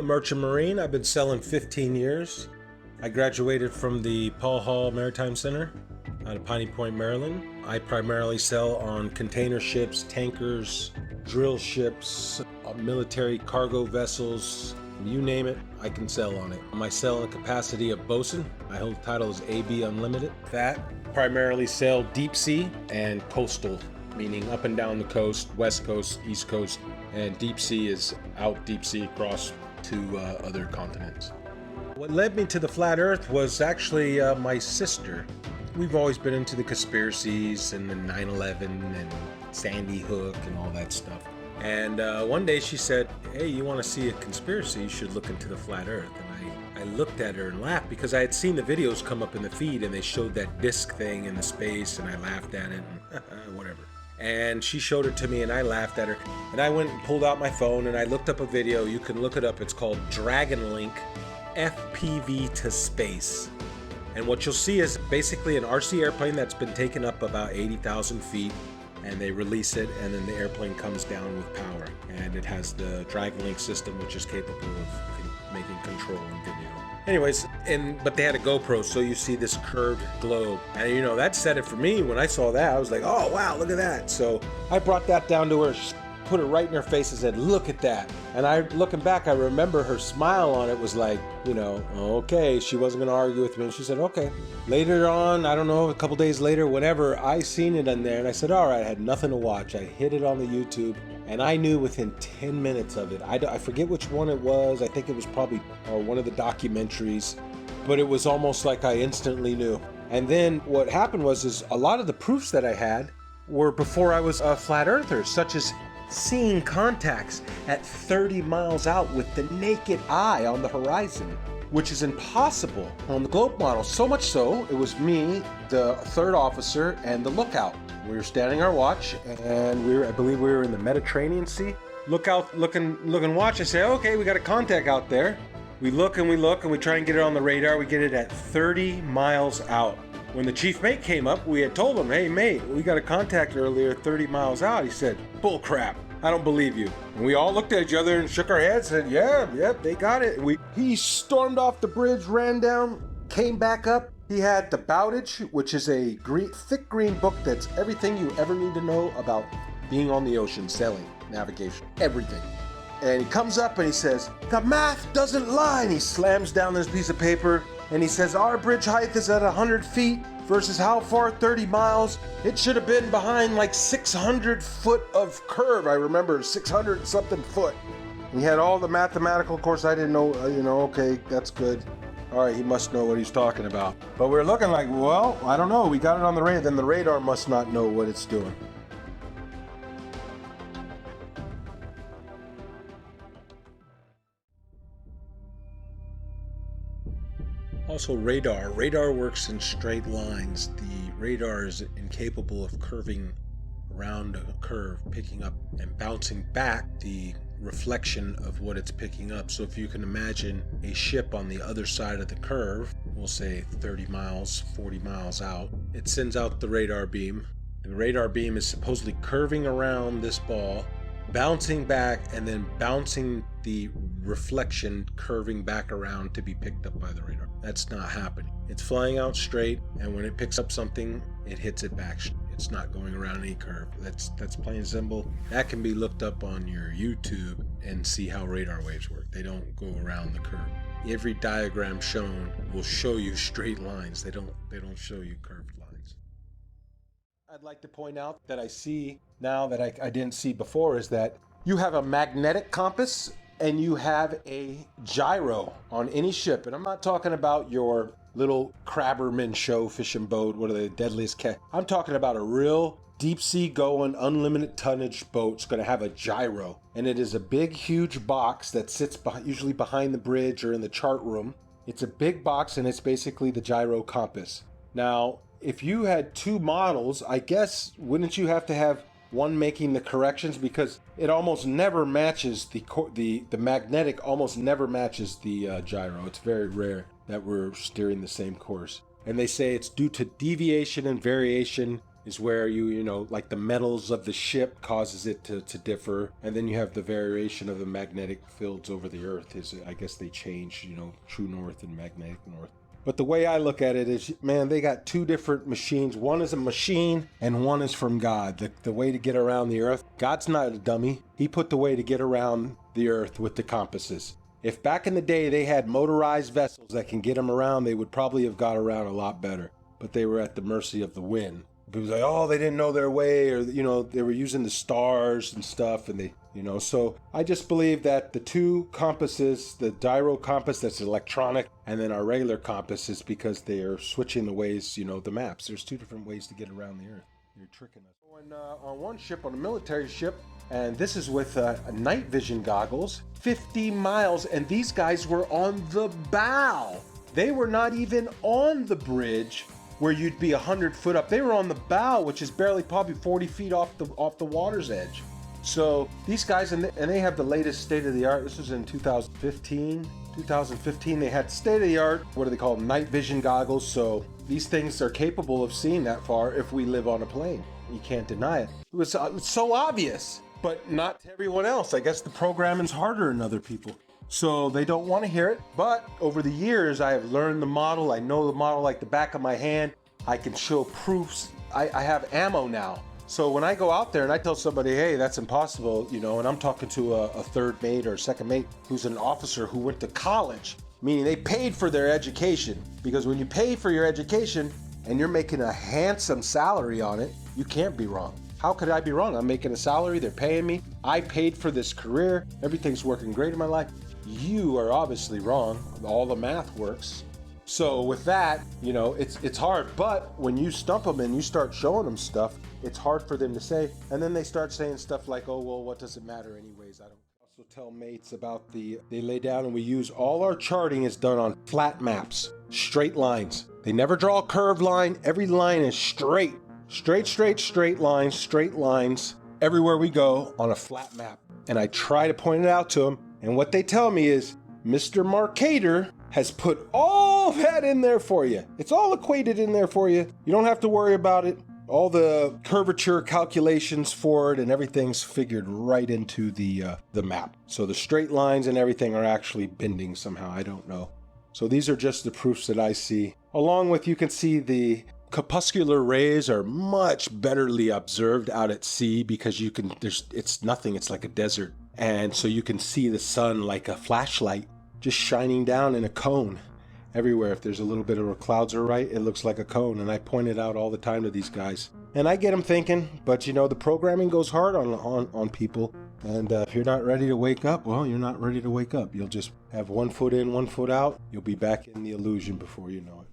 merchant marine. I've been sailing 15 years. I graduated from the Paul Hall Maritime Center out of Piney Point, Maryland. I primarily sail on container ships, tankers, drill ships, military cargo vessels, you name it, I can sail on it. My sailing capacity of bosun, my whole title is AB Unlimited. That primarily sail deep sea and coastal, meaning up and down the coast, west coast, east coast, and deep sea is out deep sea across to other continents. What led me to the flat earth was actually my sister. We've always been into the conspiracies and the 9/11 and Sandy Hook and all that stuff. And one day she said, hey, you want to see a conspiracy, you should look into the flat earth. And I looked at her and laughed because I had seen the videos come up in the feed and they showed that disc thing in the space and I laughed at it and whatever. And she showed it to me and I laughed at her. And I went and pulled out my phone and I looked up a video. You can look it up. It's called Dragon Link FPV to Space. And what you'll see is basically an RC airplane that's been taken up about 80,000 feet. And they release it, and then the airplane comes down with power. And it has the Dragon Link system, which is capable of making control and video. Anyways, but they had a GoPro, so you see this curved globe. And you know, that set it for me. When I saw that, I was like, oh, wow, look at that. So I brought that down to her, put it right in her face and said, look at that. And looking back, I remember her smile on it was like, you know, okay, she wasn't going to argue with me. And she said, okay. Later on, I don't know, a couple days later, whenever I seen it in there and I said, all right, I had nothing to watch. I hit it on the YouTube and I knew within 10 minutes of it. I forget which one it was. I think it was probably one of the documentaries, but it was almost like I instantly knew. And then what happened was a lot of the proofs that I had were before I was a flat earther, such as seeing contacts at 30 miles out with the naked eye on the horizon, which is impossible on the globe model. So much so, it was me, the third officer, and the lookout. We were standing our watch, and I believe we were in the Mediterranean Sea. Look out, look and watch. I say, okay, we got a contact out there. We look, and we try and get it on the radar. We get it at 30 miles out. When the chief mate came up, we had told him, hey mate, we got a contact earlier 30 miles out. He said, bull crap, I don't believe you. And we all looked at each other and shook our heads and said, yeah, they got it. He stormed off the bridge, ran down, came back up. He had the Bowdage, which is a thick green book that's everything you ever need to know about being on the ocean, sailing, navigation, everything. And he comes up and he says, the math doesn't lie. And he slams down this piece of paper. And he says, our bridge height is at 100 feet versus how far? 30 miles. It should have been behind like 600 foot of curve. I remember 600 something foot. And he had all the mathematical, of course I didn't know, okay, that's good. All right, he must know what he's talking about. But we're looking like, well, I don't know. We got it on the radar. Then the radar must not know what it's doing. Also radar. Radar works in straight lines. The radar is incapable of curving around a curve, picking up and bouncing back the reflection of what it's picking up. So if you can imagine a ship on the other side of the curve, we'll say 30 miles, 40 miles out, it sends out the radar beam. The radar beam is supposedly curving around this ball, bouncing back, and then bouncing the reflection, curving back around to be picked up by the radar. That's not happening. It's flying out straight, and when it picks up something, it hits it back. It's not going around any curve. That's plain simple. That can be looked up on your YouTube and see how radar waves work. They don't go around the curve. Every diagram shown will show you straight lines. They don't show you curved lines. I'd like to point out that I see now that I didn't see before is that you have a magnetic compass and you have a gyro on any ship. And I'm not talking about your little crabberman show fishing boat, what are they, deadliest cat. I'm talking about a real deep sea going, unlimited tonnage boat. It's going to have a gyro. And it is a big, huge box that sits usually behind the bridge or in the chart room. It's a big box and it's basically the gyro compass. Now, if you had two models, I guess, wouldn't you have to have one making the corrections, because it almost never matches the magnetic almost never matches the gyro. It's very rare that we're steering the same course. And they say it's due to deviation and variation is where you know, like the metals of the ship causes it to differ. And then you have the variation of the magnetic fields over the Earth is, I guess they change, you know, true north and magnetic north. But the way I look at it is, man, they got two different machines. One is a machine and one is from God. The way to get around the Earth. God's not a dummy. He put the way to get around the Earth with the compasses. If back in the day they had motorized vessels that can get them around, they would probably have got around a lot better. But they were at the mercy of the wind. People was like, oh, they didn't know their way, or, you know, they were using the stars and stuff, and they, you know, so I just believe that the two compasses, the gyro compass that's electronic, and then our regular compass is because they are switching the ways, you know, the maps. There's two different ways to get around the Earth. You're tricking us. On one ship, on a military ship, and this is with night vision goggles, 50 miles, and these guys were on the bow. They were not even on the bridge where you'd be 100 foot up. They were on the bow, which is barely probably 40 feet off the water's edge. So these guys, and they have the latest state-of-the-art. This was in 2015. 2015, they had state-of-the-art, what do they call them, night vision goggles. So these things are capable of seeing that far if we live on a plane. You can't deny it. It's so obvious, but not to everyone else. I guess the programming's harder than other people. So they don't want to hear it. But over the years, I have learned the model. I know the model like the back of my hand. I can show proofs. I have ammo now. So when I go out there and I tell somebody, hey, that's impossible, you know, and I'm talking to a third mate or a second mate who's an officer who went to college, meaning they paid for their education. Because when you pay for your education and you're making a handsome salary on it, you can't be wrong. How could I be wrong? I'm making a salary, they're paying me. I paid for this career. Everything's working great in my life. You are obviously wrong. All the math works. So with that, you know, it's hard. But when you stump them and you start showing them stuff, it's hard for them to say. And then they start saying stuff like, oh, well, what does it matter anyways? I don't. Also tell mates about they lay down and we use all our charting is done on flat maps, straight lines. They never draw a curved line. Every line is straight. Straight lines everywhere we go on a flat map. And I try to point it out to them. And what they tell me is, Mr. Marcator has put all that in there for you. It's all equated in there for you. You don't have to worry about it. All the curvature calculations for it and everything's figured right into the map. So the straight lines and everything are actually bending somehow. I don't know. So these are just the proofs that I see. Along with, you can see the corpuscular rays are much betterly observed out at sea because you can, it's nothing, it's like a desert. And so you can see the sun like a flashlight just shining down in a cone everywhere. If there's a little bit of a clouds are right, it looks like a cone. And I point it out all the time to these guys. And I get them thinking, but you know, the programming goes hard on people. And if you're not ready to wake up, well, you're not ready to wake up. You'll just have one foot in, one foot out. You'll be back in the illusion before you know it.